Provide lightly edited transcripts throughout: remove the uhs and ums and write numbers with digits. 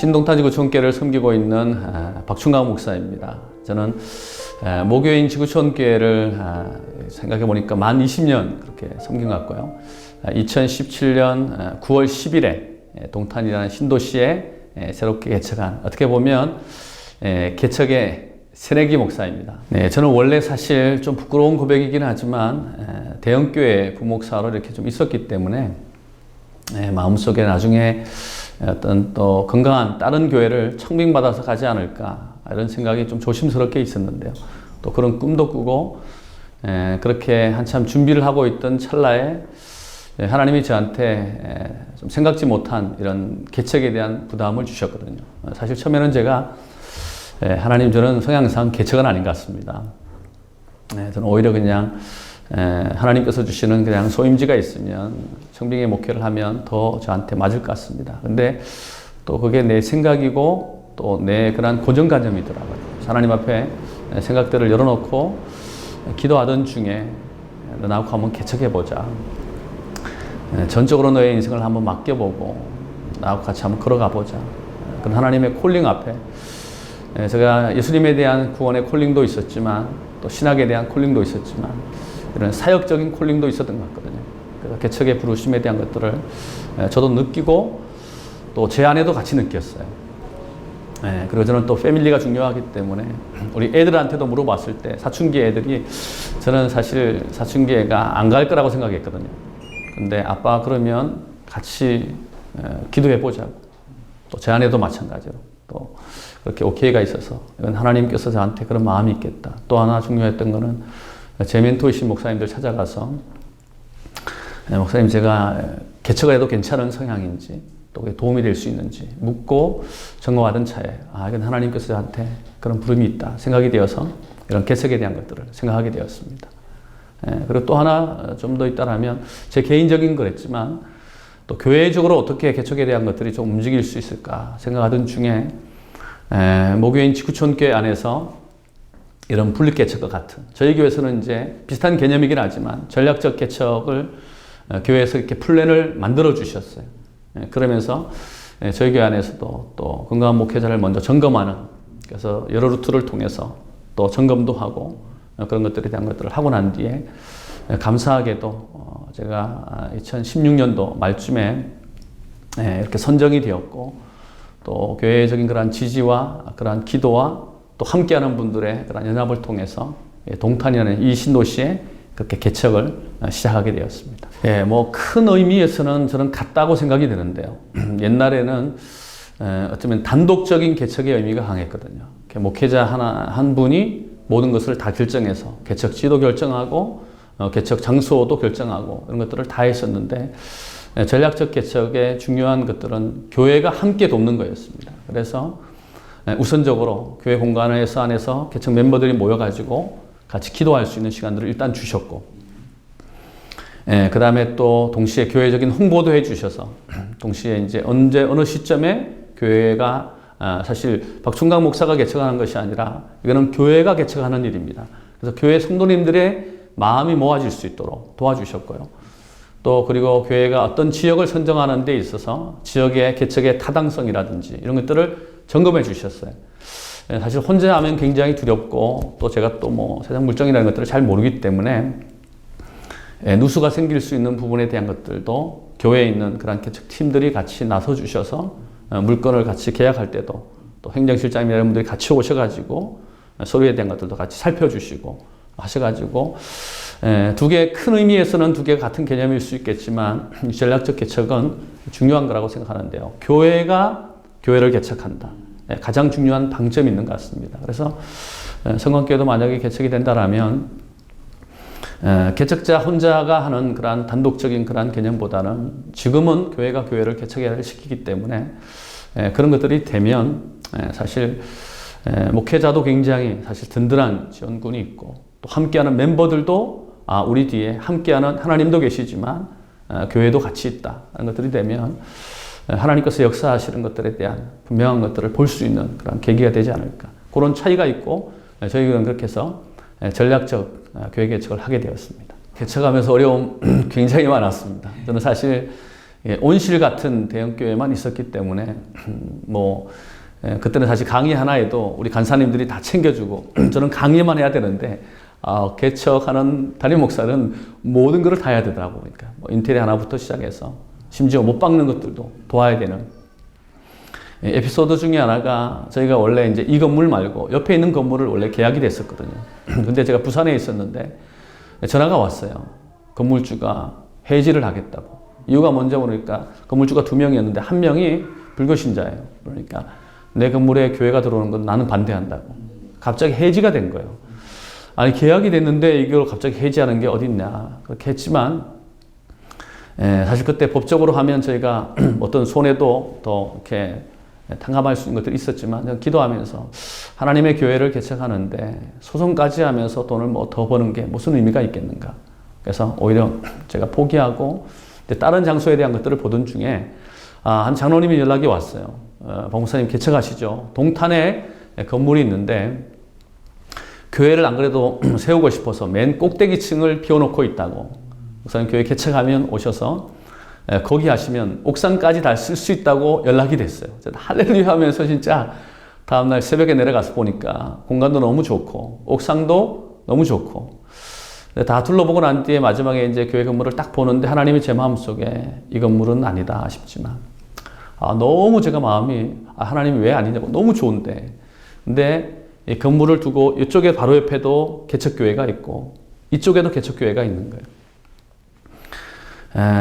신동탄 지구촌교회를 섬기고 있는 박충강 목사입니다. 저는 모교인 지구촌교회를 생각해 보니까 만 20년 그렇게 섬긴 것 같고요. 2017년 9월 10일에 동탄이라는 신도시에 새롭게 개척한, 어떻게 보면 개척의 새내기 목사입니다. 네, 저는 원래 사실 좀 부끄러운 고백이긴 하지만 대형교회 부목사로 이렇게 좀 있었기 때문에 마음속에 나중에 어떤 또 건강한 다른 교회를 청빙받아서 가지 않을까 이런 생각이 좀 조심스럽게 있었는데요. 또 그런 꿈도 꾸고 그렇게 한참 준비를 하고 있던 찰나에 하나님이 저한테 좀 생각지 못한 이런 개척에 대한 부담을 주셨거든요. 사실 처음에는 제가 하나님, 저는 성향상 개척은 아닌 것 같습니다. 저는 오히려 그냥 하나님께서 주시는 그냥 소임지가 있으면 청빙의 목회를 하면 더 저한테 맞을 것 같습니다. 근데 또 그게 내 생각이고 또 내 그런 고정관념이더라고요. 하나님 앞에 생각들을 열어놓고 기도하던 중에 너 나하고 한번 개척해보자. 전적으로 너의 인생을 한번 맡겨보고 나하고 같이 한번 걸어가보자. 그런 하나님의 콜링 앞에 제가 예수님에 대한 구원의 콜링도 있었지만 또 신학에 대한 콜링도 있었지만 이런 사역적인 콜링도 있었던 것 같거든요. 그래서 개척의 부르심에 대한 것들을 저도 느끼고 또 제 아내도 같이 느꼈어요. 그리고 저는 또 패밀리가 중요하기 때문에 우리 애들한테도 물어봤을 때 사춘기 애들이, 저는 사실 사춘기 애가 안 갈 거라고 생각했거든요. 근데 아빠 그러면 같이 기도해보자고. 또 제 아내도 마찬가지로 또 그렇게 오케이가 있어서 이건 하나님께서 저한테 그런 마음이 있겠다. 또 하나 중요했던 거는 제 멘토이신 목사님들 찾아가서 목사님, 제가 개척을 해도 괜찮은 성향인지 또 도움이 될 수 있는지 묻고 점검하던 차에 이건 하나님께서 저한테 그런 부름이 있다 생각이 되어서 이런 개척에 대한 것들을 생각하게 되었습니다. 그리고 또 하나 좀 더 있다라면 제 개인적인 거랬지만 또 교회적으로 어떻게 개척에 대한 것들이 좀 움직일 수 있을까 생각하던 중에 모교인 지구촌교회 안에서 이런 분립개척과 같은, 저희 교회에서는 이제 비슷한 개념이긴 하지만 전략적 개척을 교회에서 이렇게 플랜을 만들어 주셨어요. 그러면서 저희 교회 안에서도 또 건강한 목회자를 먼저 점검하는, 그래서 여러 루트를 통해서 또 점검도 하고 그런 것들에 대한 것들을 하고 난 뒤에 감사하게도 제가 2016년도 말쯤에 이렇게 선정이 되었고 또 교회적인 그러한 지지와 그러한 기도와 또 함께하는 분들의 그런 연합을 통해서 동탄이라는 이 신도시에 그렇게 개척을 시작하게 되었습니다. 뭐 큰 의미에서는 저는 같다고 생각이 드는데요. 옛날에는 어쩌면 단독적인 개척의 의미가 강했거든요. 목회자 한 분이 모든 것을 다 결정해서 개척 지도 결정하고 개척 장소도 결정하고 이런 것들을 다 했었는데, 전략적 개척의 중요한 것들은 교회가 함께 돕는 거였습니다. 그래서 우선적으로 교회 공간에서 안에서 개척 멤버들이 모여가지고 같이 기도할 수 있는 시간들을 일단 주셨고, 그 다음에 또 동시에 교회적인 홍보도 해주셔서 동시에 이제 언제 어느 시점에 교회가 사실 박충강 목사가 개척하는 것이 아니라 이거는 교회가 개척하는 일입니다. 그래서 교회 성도님들의 마음이 모아질 수 있도록 도와주셨고요. 또 그리고 교회가 어떤 지역을 선정하는 데 있어서 지역의 개척의 타당성이라든지 이런 것들을 점검해 주셨어요. 사실 혼자 하면 굉장히 두렵고 또 제가 또 뭐 세상 물정이라는 것들을 잘 모르기 때문에 누수가 생길 수 있는 부분에 대한 것들도 교회에 있는 그런 개척 팀들이 같이 나서 주셔서 물건을 같이 계약할 때도 또 행정실장이나 여러분들이 같이 오셔가지고 서류에 대한 것들도 같이 살펴주시고 하셔가지고 두 개, 큰 의미에서는 두 개가 같은 개념일 수 있겠지만 전략적 개척은 중요한 거라고 생각하는데요. 교회가 교회를 개척한다. 가장 중요한 방점이 있는 것 같습니다. 그래서 성광교회도 만약에 개척이 된다라면 개척자 혼자가 하는 그러한 단독적인 그러한 개념보다는 지금은 교회가 교회를 개척해야 시키기 때문에 그런 것들이 되면 사실 목회자도 굉장히 사실 든든한 지원군이 있고 또 함께하는 멤버들도 우리 뒤에 함께하는 하나님도 계시지만 교회도 같이 있다 하는 것들이 되면 하나님께서 역사하시는 것들에 대한 분명한 것들을 볼 수 있는 그런 계기가 되지 않을까, 그런 차이가 있고 저희는 그렇게 해서 전략적 교회 개척을 하게 되었습니다. 개척하면서 어려움 굉장히 많았습니다. 저는 사실 온실 같은 대형교회만 있었기 때문에 그때는 사실 강의 하나에도 우리 간사님들이 다 챙겨주고 저는 강의만 해야 되는데 개척하는 담임 목사는 모든 것을 다 해야 되더라고. 그러니까 인테리어 하나부터 시작해서 심지어 못 박는 것들도 도와야 되는 에피소드 중에 하나가 저희가 원래 이제 이 건물 말고 옆에 있는 건물을 원래 계약이 됐었거든요. 근데 제가 부산에 있었는데 전화가 왔어요. 건물주가 해지를 하겠다고. 이유가 뭔지 모르니까 건물주가 2명이었는데 1명이 불교신자예요. 그러니까 내 건물에 교회가 들어오는 건 나는 반대한다고. 갑자기 해지가 된 거예요. 아니 계약이 됐는데 이걸 갑자기 해지하는 게 어딨냐. 그렇게 했지만 사실 그때 법적으로 하면 저희가 어떤 손해도 더 이렇게 탕감할 수 있는 것들이 있었지만 기도하면서 하나님의 교회를 개척하는데 소송까지 하면서 돈을 더 버는 게 무슨 의미가 있겠는가. 그래서 오히려 제가 포기하고 다른 장소에 대한 것들을 보던 중에 한 장로님이 연락이 왔어요. 박 목사님 개척하시죠. 동탄에 건물이 있는데 교회를 안 그래도 세우고 싶어서 맨 꼭대기층을 비워놓고 있다고. 목사님 교회 개척하면 오셔서 거기 하시면 옥상까지 다 쓸 수 있다고 연락이 됐어요. 할렐루야 하면서 진짜 다음날 새벽에 내려가서 보니까 공간도 너무 좋고 옥상도 너무 좋고 다 둘러보고 난 뒤에 마지막에 이제 교회 건물을 딱 보는데 하나님이 제 마음속에 이 건물은 아니다 싶지만 너무 제가 마음이 하나님이 왜 아니냐고 너무 좋은데 근데 이 건물을 두고 이쪽에 바로 옆에도 개척교회가 있고 이쪽에도 개척교회가 있는 거예요.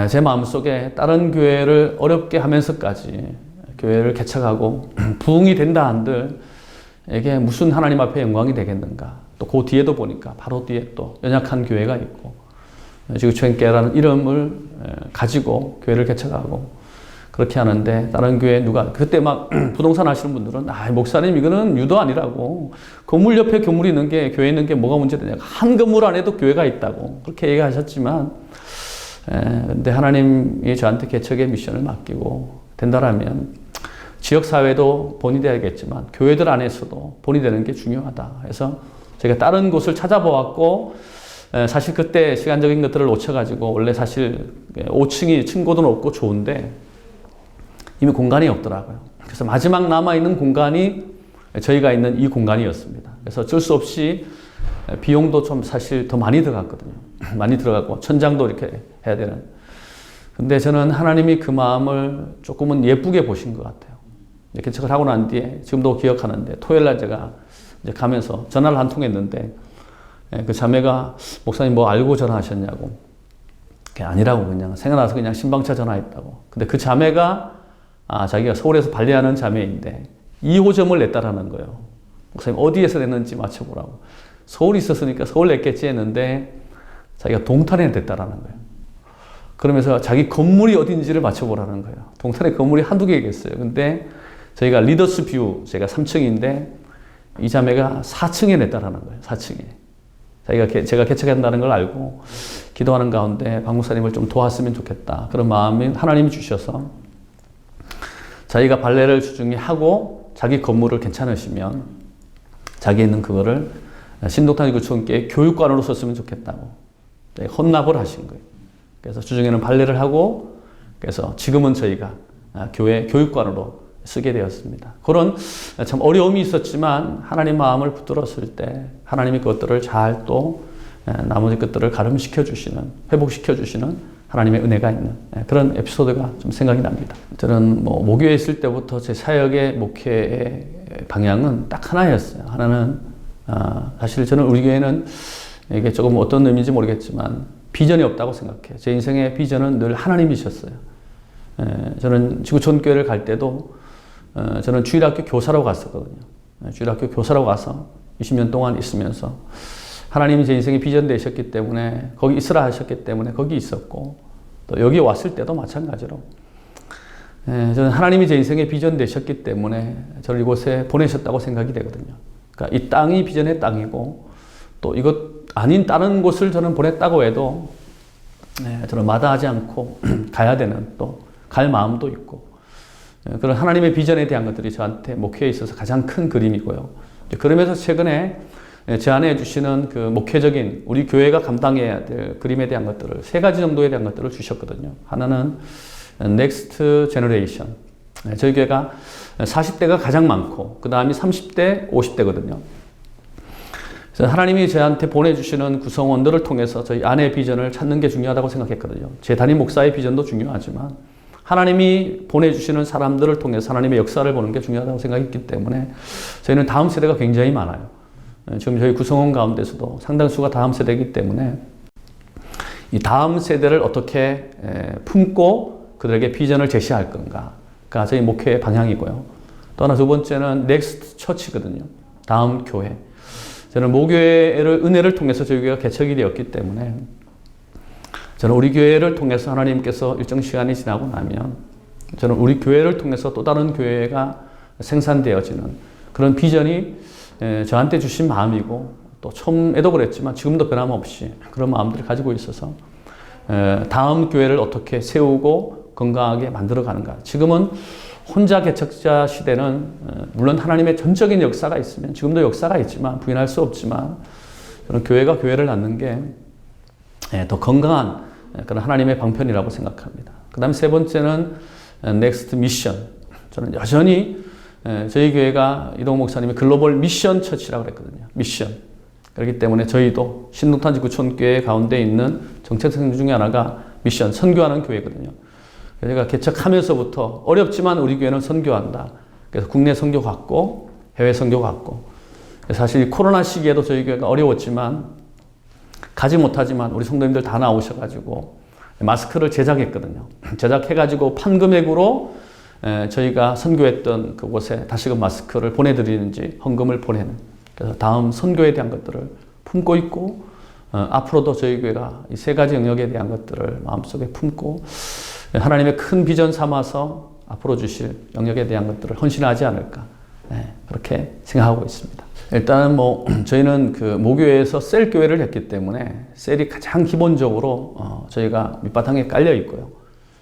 제 마음속에 다른 교회를 어렵게 하면서까지 교회를 개척하고 부흥이 된다 한들 이게 무슨 하나님 앞에 영광이 되겠는가. 또 그 뒤에도 보니까 바로 뒤에 또 연약한 교회가 있고 지구촌교회라는 이름을 가지고 교회를 개척하고 그렇게 하는데 다른 교회 누가 그때 막 부동산 하시는 분들은 목사님 이거는 유도 아니라고 건물 옆에 건물이 있는 게 교회 있는 게 뭐가 문제되냐. 한 건물 안에도 교회가 있다고 그렇게 얘기하셨지만 근데 하나님이 저한테 개척의 미션을 맡기고 된다라면 지역사회도 본이 돼야겠지만 교회들 안에서도 본이 되는 게 중요하다. 그래서 제가 다른 곳을 찾아보았고 사실 그때 시간적인 것들을 놓쳐가지고 원래 사실 5층이 층고도 높고 좋은데 이미 공간이 없더라고요. 그래서 마지막 남아있는 공간이 저희가 있는 이 공간이었습니다. 그래서 어쩔 수 없이 비용도 좀 사실 더 많이 들어갔거든요. 많이 들어가고 천장도 이렇게 해야 되는. 근데 저는 하나님이 그 마음을 조금은 예쁘게 보신 것 같아요. 개척을 하고 난 뒤에 지금도 기억하는데 토요일 날 제가 이제 가면서 전화를 한 통 했는데 그 자매가 목사님 뭐 알고 전화하셨냐고. 그게 아니라고 그냥 생각나서 그냥 신방차 전화했다고. 근데 그 자매가 자기가 서울에서 발레하는 자매인데 2호점을 냈다라는 거예요. 목사님 어디에서 냈는지 맞춰보라고. 서울에 있었으니까 서울 냈겠지 했는데 자기가 동탄에 냈다라는 거예요. 그러면서 자기 건물이 어딘지를 맞춰보라는 거예요. 동탄에 건물이 한두 개겠어요. 근데 저희가 리더스 뷰, 제가 3층인데 이 자매가 4층에 냈다라는 거예요. 4층에. 제가 개척한다는 걸 알고 기도하는 가운데 박 목사님을 좀 도왔으면 좋겠다. 그런 마음이 하나님이 주셔서 자기가 발레를 주중에 하고 자기 건물을 괜찮으시면 자기 있는 그거를 신동탄 구청교회 교육관으로 썼으면 좋겠다고 헌납을 하신 거예요. 그래서 주중에는 발레를 하고 그래서 지금은 저희가 교회 교육관으로 쓰게 되었습니다. 그런 참 어려움이 있었지만 하나님 마음을 붙들었을 때 하나님이 그것들을 잘 또 나머지 것들을 가름시켜 주시는 회복시켜 주시는 하나님의 은혜가 있는 그런 에피소드가 좀 생각이 납니다. 저는 모교에 있을 때부터 제 사역의 목회의 방향은 딱 하나였어요. 하나는 사실 저는 우리 교회는 이게 조금 어떤 의미인지 모르겠지만 비전이 없다고 생각해요. 제 인생의 비전은 늘 하나님이셨어요. 저는 지구촌교회를 갈 때도 저는 주일학교 교사로 갔었거든요. 주일학교 교사로 가서 20년 동안 있으면서 하나님이 제 인생의 비전 되셨기 때문에 거기 있으라 하셨기 때문에 거기 있었고 또 여기 왔을 때도 마찬가지로 저는 하나님이 제 인생의 비전 되셨기 때문에 저를 이곳에 보내셨다고 생각이 되거든요. 그러니까 이 땅이 비전의 땅이고 또 이것 아닌 다른 곳을 저는 보냈다고 해도 저는 마다하지 않고 가야 되는 또 갈 마음도 있고 그런 하나님의 비전에 대한 것들이 저한테 목회에 있어서 가장 큰 그림이고요. 그러면서 최근에 제 안에 주시는 그 목회적인 우리 교회가 감당해야 될 그림에 대한 것들을 3가지 정도에 대한 것들을 주셨거든요. 하나는 넥스트 제너레이션. 저희 교회가 40대가 가장 많고 그 다음이 30대, 50대거든요. 그래서 하나님이 저한테 보내주시는 구성원들을 통해서 저희 아내의 비전을 찾는 게 중요하다고 생각했거든요. 제 담임 목사의 비전도 중요하지만 하나님이 보내주시는 사람들을 통해서 하나님의 역사를 보는 게 중요하다고 생각했기 때문에 저희는 다음 세대가 굉장히 많아요. 지금 저희 구성원 가운데서도 상당수가 다음 세대이기 때문에 이 다음 세대를 어떻게 품고 그들에게 비전을 제시할 건가가 저희 목회의 방향이고요. 또 하나 두 번째는 넥스트 처치거든요. 다음 교회. 저는 모교회를 은혜를 통해서 저희 교회가 개척이 되었기 때문에 저는 우리 교회를 통해서 하나님께서 일정 시간이 지나고 나면 저는 우리 교회를 통해서 또 다른 교회가 생산되어지는 그런 비전이 저한테 주신 마음이고 또 처음에도 그랬지만 지금도 변함없이 그런 마음들을 가지고 있어서 다음 교회를 어떻게 세우고 건강하게 만들어가는가. 지금은 혼자 개척자 시대는 물론 하나님의 전적인 역사가 있으면 지금도 역사가 있지만 부인할 수 없지만 저는 교회가 교회를 낳는 게 더 건강한 그런 하나님의 방편이라고 생각합니다. 그 다음에 세 번째는 넥스트 미션. 저는 여전히 저희 교회가 이동 목사님이 글로벌 미션 처치라고 그랬거든요. 미션. 그렇기 때문에 저희도 신동탄 지구촌교회 가운데 있는 정체성 중에 하나가 미션, 선교하는 교회거든요. 제가 개척하면서부터 어렵지만 우리 교회는 선교한다. 그래서 국내 선교 갔고 해외 선교 갔고 사실 코로나 시기에도 저희 교회가 어려웠지만 가지 못하지만 우리 성도님들 다 나오셔가지고 마스크를 제작했거든요. 제작해가지고 판 금액으로 저희가 선교했던 그곳에 다시금 마스크를 보내드리는지 헌금을 보내는 그래서 다음 선교에 대한 것들을 품고 있고 앞으로도 저희 교회가 이 세 가지 영역에 대한 것들을 마음속에 품고 하나님의 큰 비전 삼아서 앞으로 주실 영역에 대한 것들을 헌신하지 않을까 그렇게 생각하고 있습니다. 일단 저희는 그 모교회에서 셀 교회를 했기 때문에 셀이 가장 기본적으로 저희가 밑바탕에 깔려 있고요.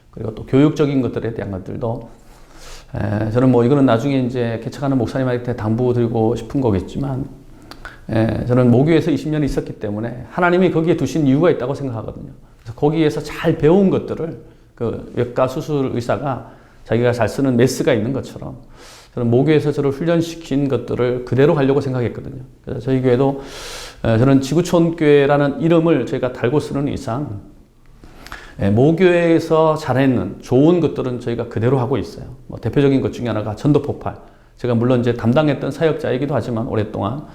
그리고 또 교육적인 것들에 대한 것들도 저는 이거는 나중에 이제 개척하는 목사님한테 당부드리고 싶은 거겠지만 저는 모교회에서 20년 있었기 때문에 하나님이 거기에 두신 이유가 있다고 생각하거든요. 그래서 거기에서 잘 배운 것들을 그 외과 수술 의사가 자기가 잘 쓰는 메스가 있는 것처럼 저는 모교에서 저를 훈련시킨 것들을 그대로 하려고 생각했거든요. 그래서 저희 교회도 저는 지구촌교회라는 이름을 저희가 달고 쓰는 이상 모교회에서 잘했는 좋은 것들은 저희가 그대로 하고 있어요. 대표적인 것 중에 하나가 전도폭발. 제가 물론 이제 담당했던 사역자이기도 하지만 오랫동안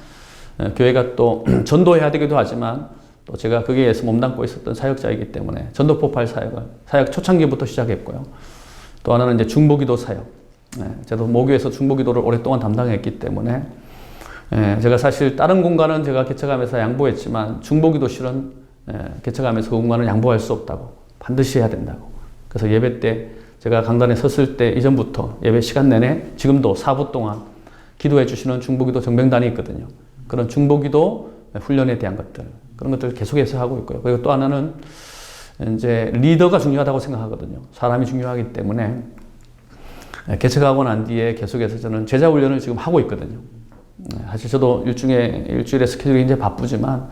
교회가 또 전도해야 되기도 하지만 또 제가 거기에서 몸담고 있었던 사역자이기 때문에 전도폭발 사역 초창기부터 시작했고요. 또 하나는 이제 중보기도 사역. 저도 모교에서 중보기도를 오랫동안 담당했기 때문에 제가 사실 다른 공간은 제가 개척하면서 양보했지만 중보기도실은 개척하면서 그 공간을 양보할 수 없다고 반드시 해야 된다고. 그래서 예배 때 제가 강단에 섰을 때 이전부터 예배 시간 내내 지금도 4부 동안 기도해 주시는 중보기도 정병단이 있거든요. 그런 중보기도 훈련에 대한 것들 그런 것들을 계속해서 하고 있고요. 그리고 또 하나는 이제 리더가 중요하다고 생각하거든요. 사람이 중요하기 때문에 개척하고 난 뒤에 계속해서 저는 제자 훈련을 지금 하고 있거든요. 사실 저도 일주일에 스케줄이 굉장히 바쁘지만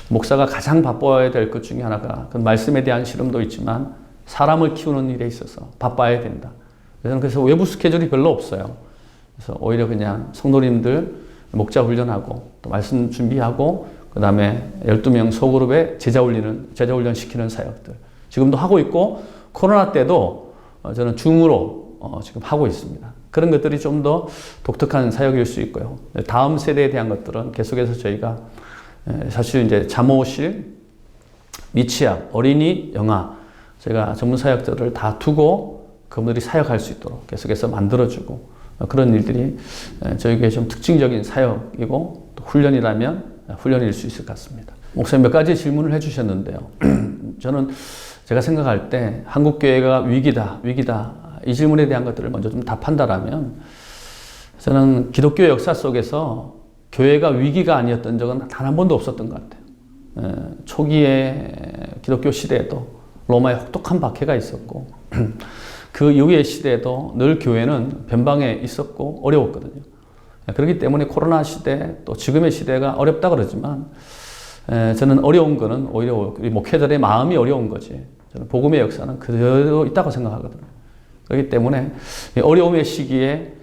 목사가 가장 바빠야 될 것 중에 하나가 그 말씀에 대한 실험도 있지만 사람을 키우는 일에 있어서 바빠야 된다. 그래서 외부 스케줄이 별로 없어요. 그래서 오히려 그냥 성도님들 목자 훈련하고 또 말씀 준비하고 그 다음에 12명 소그룹에 제자 훈련 시키는 사역들 지금도 하고 있고 코로나 때도 저는 줌으로 지금 하고 있습니다. 그런 것들이 좀 더 독특한 사역일 수 있고요. 다음 세대에 대한 것들은 계속해서 저희가 사실 이제 잠옷실, 미취학, 어린이, 영아 제가 전문 사역자들을 다 두고 그분들이 사역할 수 있도록 계속해서 만들어주고 그런 일들이 저희 교회 좀 특징적인 사역이고 또 훈련이라면 훈련일 수 있을 것 같습니다. 목사님 몇 가지 질문을 해주셨는데요. 저는 제가 생각할 때 한국교회가 위기다 이 질문에 대한 것들을 먼저 좀 답한다라면 저는 기독교 역사 속에서 교회가 위기가 아니었던 적은 단 한 번도 없었던 것 같아요. 초기에 기독교 시대에도 로마의 혹독한 박해가 있었고 그 이후의 시대에도 늘 교회는 변방에 있었고 어려웠거든요. 그렇기 때문에 코로나 시대 또 지금의 시대가 어렵다 그러지만 저는 어려운 거는 오히려 우리 목회자들의 마음이 어려운 거지 저는 복음의 역사는 그대로 있다고 생각하거든요. 그렇기 때문에 어려움의 시기에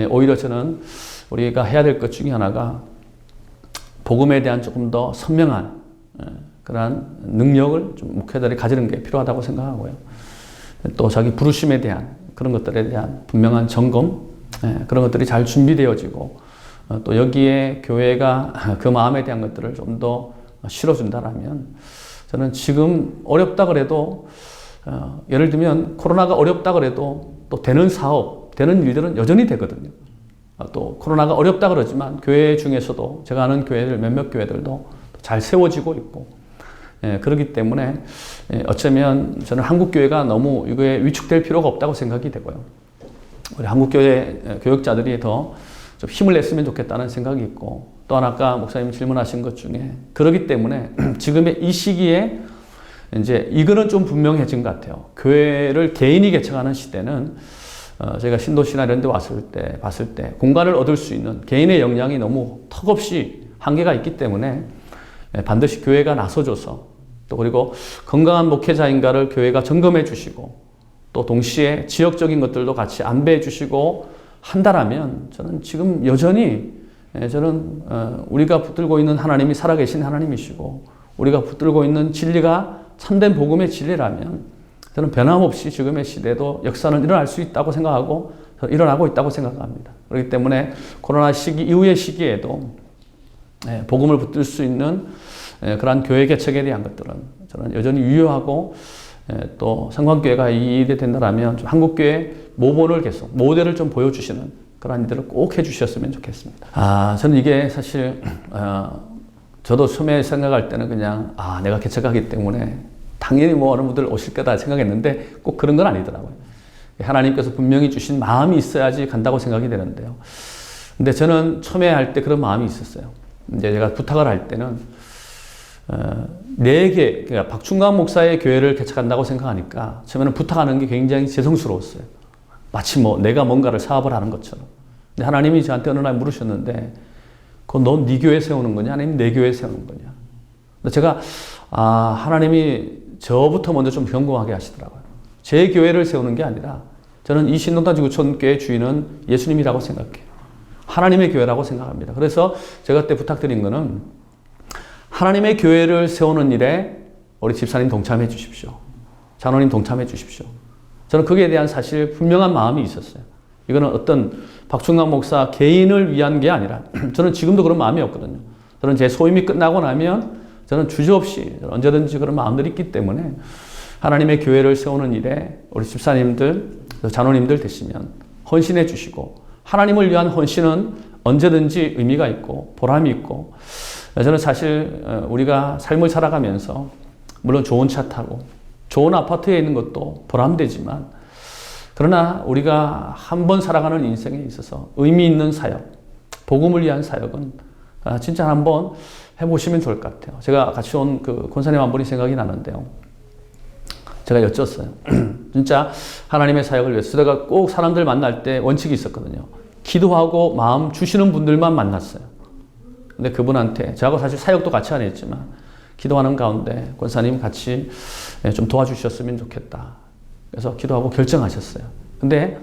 오히려 저는 우리가 해야 될 것 중에 하나가 복음에 대한 조금 더 선명한 그러한 능력을 좀 목회자들이 가지는 게 필요하다고 생각하고요. 또 자기 부르심에 대한 그런 것들에 대한 분명한 점검, 그런 것들이 잘 준비되어지고 또 여기에 교회가 그 마음에 대한 것들을 좀 더 실어준다라면 저는 지금 어렵다 그래도 예를 들면 코로나가 어렵다 그래도 또 되는 사업, 되는 일들은 여전히 되거든요. 또 코로나가 어렵다 그러지만 교회 중에서도 제가 아는 교회들 몇몇 교회들도 잘 세워지고 있고 그렇기 때문에 어쩌면 저는 한국교회가 너무 이거에 위축될 필요가 없다고 생각이 되고요. 우리 한국교회 교역자들이 더 좀 힘을 냈으면 좋겠다는 생각이 있고 또 하나 아까 목사님 질문하신 것 중에 그렇기 때문에 지금의 이 시기에 이제 이거는 좀 분명해진 것 같아요. 교회를 개인이 개척하는 시대는 제가 신도시나 이런 데 봤을 때 공간을 얻을 수 있는 개인의 역량이 너무 턱없이 한계가 있기 때문에 반드시 교회가 나서줘서 또 그리고 건강한 목회자인가를 교회가 점검해 주시고 또 동시에 지역적인 것들도 같이 안배해 주시고 한다라면 저는 지금 여전히 저는 우리가 붙들고 있는 하나님이 살아계신 하나님이시고 우리가 붙들고 있는 진리가 참된 복음의 진리라면 저는 변함없이 지금의 시대도 역사는 일어날 수 있다고 생각하고 일어나고 있다고 생각합니다. 그렇기 때문에 코로나 시기 이후의 시기에도 복음을 붙들 수 있는 그러한 교회 개척에 대한 것들은 저는 여전히 유효하고 또 성광교회가 이 일이 된다면 좀 한국교회 모본을 계속 모델을 좀 보여주시는 그런 일들을 꼭 해주셨으면 좋겠습니다. 저는 이게 사실 저도 처음에 생각할 때는 그냥 내가 개척하기 때문에 당연히 뭐 어느 분들 오실 거다 생각했는데 꼭 그런 건 아니더라고요. 하나님께서 분명히 주신 마음이 있어야지 간다고 생각이 되는데요. 근데 저는 처음에 할 때 그런 마음이 있었어요. 이제 제가 부탁을 할 때는 4개, 그러니까 박충감 목사의 교회를 개척한다고 생각하니까 처음에는 부탁하는 게 굉장히 죄송스러웠어요. 마치 뭐 내가 뭔가를 사업을 하는 것처럼. 근데 하나님이 저한테 어느 날 물으셨는데, 그건 넌 네 교회 세우는 거냐? 아니면 내 교회 세우는 거냐? 근데 제가, 하나님이 저부터 먼저 좀 경고하게 하시더라고요. 제 교회를 세우는 게 아니라, 저는 이 신동탄지구촌교회 주인은 예수님이라고 생각해요. 하나님의 교회라고 생각합니다. 그래서 제가 그때 부탁드린 거는, 하나님의 교회를 세우는 일에 우리 집사님 동참해 주십시오. 장로님 동참해 주십시오. 저는 거기에 대한 사실 분명한 마음이 있었어요. 이거는 어떤 박충강 목사 개인을 위한 게 아니라 저는 지금도 그런 마음이 없거든요. 저는 제 소임이 끝나고 나면 저는 주저없이 언제든지 그런 마음들이 있기 때문에 하나님의 교회를 세우는 일에 우리 집사님들, 장로님들 되시면 헌신해 주시고 하나님을 위한 헌신은 언제든지 의미가 있고 보람이 있고 저는 사실 우리가 삶을 살아가면서 물론 좋은 차 타고 좋은 아파트에 있는 것도 보람되지만 그러나 우리가 한 번 살아가는 인생에 있어서 의미 있는 사역, 복음을 위한 사역은 진짜 한번 해보시면 좋을 것 같아요. 제가 같이 온 그 권사님 한 분이 생각이 나는데요. 제가 여쭸어요. 진짜 하나님의 사역을 위해서 제가 꼭 사람들 만날 때 원칙이 있었거든요. 기도하고 마음 주시는 분들만 만났어요. 근데 그분한테 저하고 사실 사역도 같이 안 했지만 기도하는 가운데 권사님 같이 좀 도와주셨으면 좋겠다. 그래서 기도하고 결정하셨어요. 근데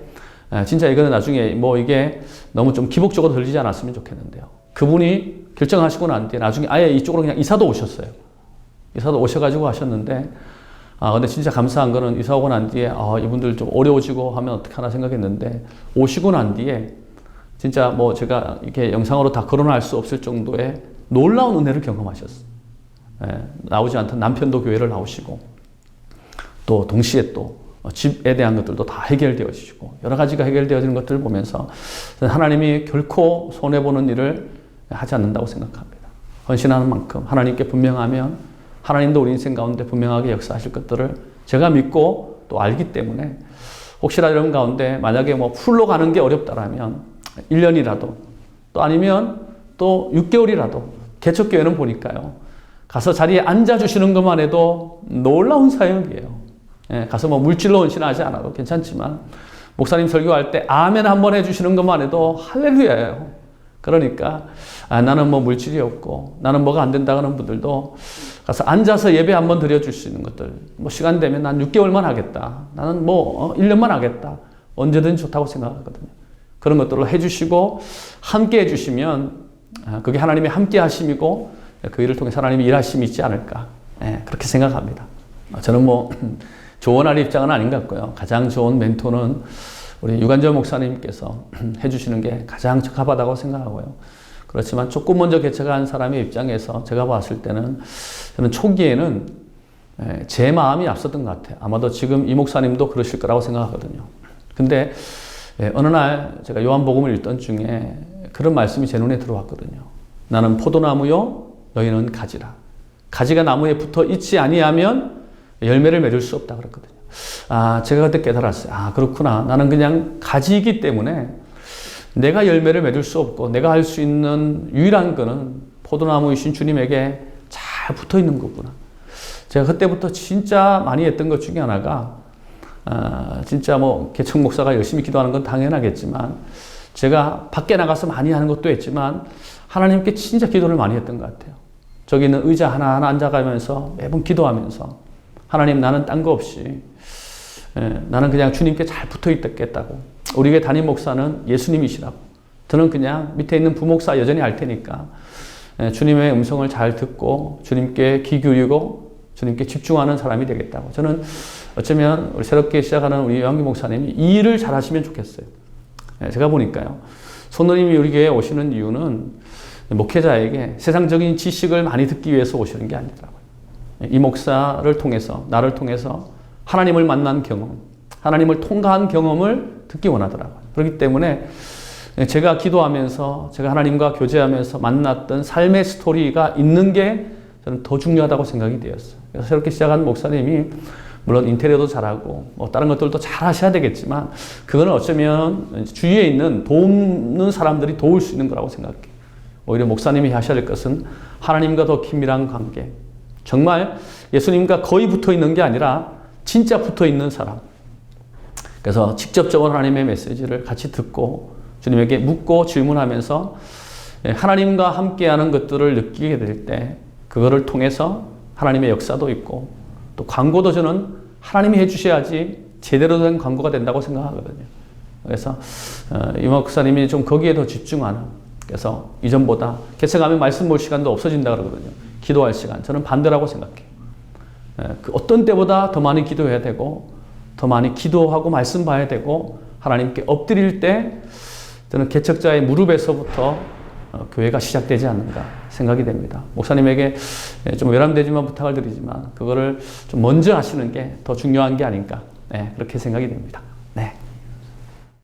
진짜 이거는 나중에 뭐 이게 너무 좀 기복적으로 들리지 않았으면 좋겠는데요. 그분이 결정하시고 난 뒤에 나중에 아예 이쪽으로 그냥 이사도 오셨어요. 이사도 오셔가지고 하셨는데 근데 진짜 감사한 거는 이사 오고 난 뒤에 이분들 좀 어려워지고 하면 어떡하나 생각했는데 오시고 난 뒤에 진짜 뭐 제가 이렇게 영상으로 다 거론할 수 없을 정도의 놀라운 은혜를 경험하셨어요. 나오지 않던 남편도 교회를 나오시고 또 동시에 또 집에 대한 것들도 다 해결되어지고 여러 가지가 해결되어지는 것들을 보면서 하나님이 결코 손해보는 일을 하지 않는다고 생각합니다. 헌신하는 만큼 하나님께 분명하면 하나님도 우리 인생 가운데 분명하게 역사하실 것들을 제가 믿고 또 알기 때문에 혹시나 이런 가운데 만약에 뭐 풀로 가는 게 어렵다라면 1년이라도 또 아니면 또 6개월이라도 개척교회는 보니까요. 가서 자리에 앉아주시는 것만 해도 놀라운 사역이에요. 가서 뭐 물질로 헌신하지 않아도 괜찮지만 목사님 설교할 때 아멘 한번 해주시는 것만 해도 할렐루야예요. 그러니까 나는 뭐 물질이 없고 나는 뭐가 안 된다 하는 분들도 가서 앉아서 예배 한번 드려줄 수 있는 것들, 뭐 시간 되면 난 6개월만 하겠다, 나는 뭐 1년만 하겠다, 언제든지 좋다고 생각하거든요. 그런 것들을 해주시고 함께 해주시면 그게 하나님의 함께 하심이고 그 일을 통해 하나님의 일하심이 있지 않을까, 그렇게 생각합니다. 저는 뭐 조언할 입장은 아닌 것 같고요. 가장 좋은 멘토는 우리 유관절 목사님께서 해주시는 게 가장 적합하다고 생각하고요. 그렇지만 조금 먼저 개척한 사람의 입장에서 제가 봤을 때는 저는 초기에는 제 마음이 앞섰던 것 같아요. 아마도 지금 이 목사님도 그러실 거라고 생각하거든요. 근데 어느 날 제가 요한복음을 읽던 중에 그런 말씀이 제 눈에 들어왔거든요. 나는 포도나무요, 너희는 가지라. 가지가 나무에 붙어 있지 아니하면 열매를 맺을 수 없다 그랬거든요. 제가 그때 깨달았어요. 그렇구나. 나는 그냥 가지이기 때문에 내가 열매를 맺을 수 없고 내가 할 수 있는 유일한 거는 포도나무이신 주님에게 잘 붙어 있는 거구나. 제가 그때부터 진짜 많이 했던 것 중에 하나가 진짜 뭐 개척 목사가 열심히 기도하는 건 당연하겠지만 제가 밖에 나가서 많이 하는 것도 했지만 하나님께 진짜 기도를 많이 했던 것 같아요. 저기 있는 의자 하나하나 앉아가면서 매번 기도하면서 하나님, 나는 딴 거 없이 나는 그냥 주님께 잘 붙어 있겠다고. 우리 교회 담임 목사는 예수님이시라고. 저는 그냥 밑에 있는 부목사 여전히 할 테니까 주님의 음성을 잘 듣고 주님께 귀 기울이고 주님께 집중하는 사람이 되겠다고. 저는 어쩌면 우리 새롭게 시작하는 우리 요한기 목사님이 이 일을 잘 하시면 좋겠어요. 제가 보니까요. 손노님이 우리 교회에 오시는 이유는 목회자에게 세상적인 지식을 많이 듣기 위해서 오시는 게 아니더라고요. 이 목사를 통해서, 나를 통해서 하나님을 만난 경험, 하나님을 통과한 경험을 듣기 원하더라고요. 그렇기 때문에 제가 기도하면서, 제가 하나님과 교제하면서 만났던 삶의 스토리가 있는 게 저는 더 중요하다고 생각이 되었어요. 그래서 새롭게 시작한 목사님이 물론 인테리어도 잘하고 뭐 다른 것들도 잘 하셔야 되겠지만 그거는 어쩌면 주위에 있는 도우는 사람들이 도울 수 있는 거라고 생각해요. 오히려 목사님이 하셔야 될 것은 하나님과 더 긴밀한 관계, 정말 예수님과 거의 붙어 있는 게 아니라 진짜 붙어 있는 사람. 그래서 직접적으로 하나님의 메시지를 같이 듣고 주님에게 묻고 질문하면서 하나님과 함께하는 것들을 느끼게 될 때 그거를 통해서 하나님의 역사도 있고 또 광고도 저는 하나님이 해주셔야지 제대로 된 광고가 된다고 생각하거든요. 그래서 이 목사님이 좀 거기에 더 집중하는, 그래서 이전보다 개척하면 말씀 볼 시간도 없어진다 그러거든요. 기도할 시간. 저는 반대라고 생각해요. 그 어떤 때보다 더 많이 기도해야 되고 더 많이 기도하고 말씀 봐야 되고 하나님께 엎드릴 때 저는 개척자의 무릎에서부터 교회가 시작되지 않는가 생각이 됩니다. 목사님에게 좀 외람되지만 부탁을 드리지만 그거를 좀 먼저 하시는 게 더 중요한 게 아닌가, 그렇게 생각이 됩니다.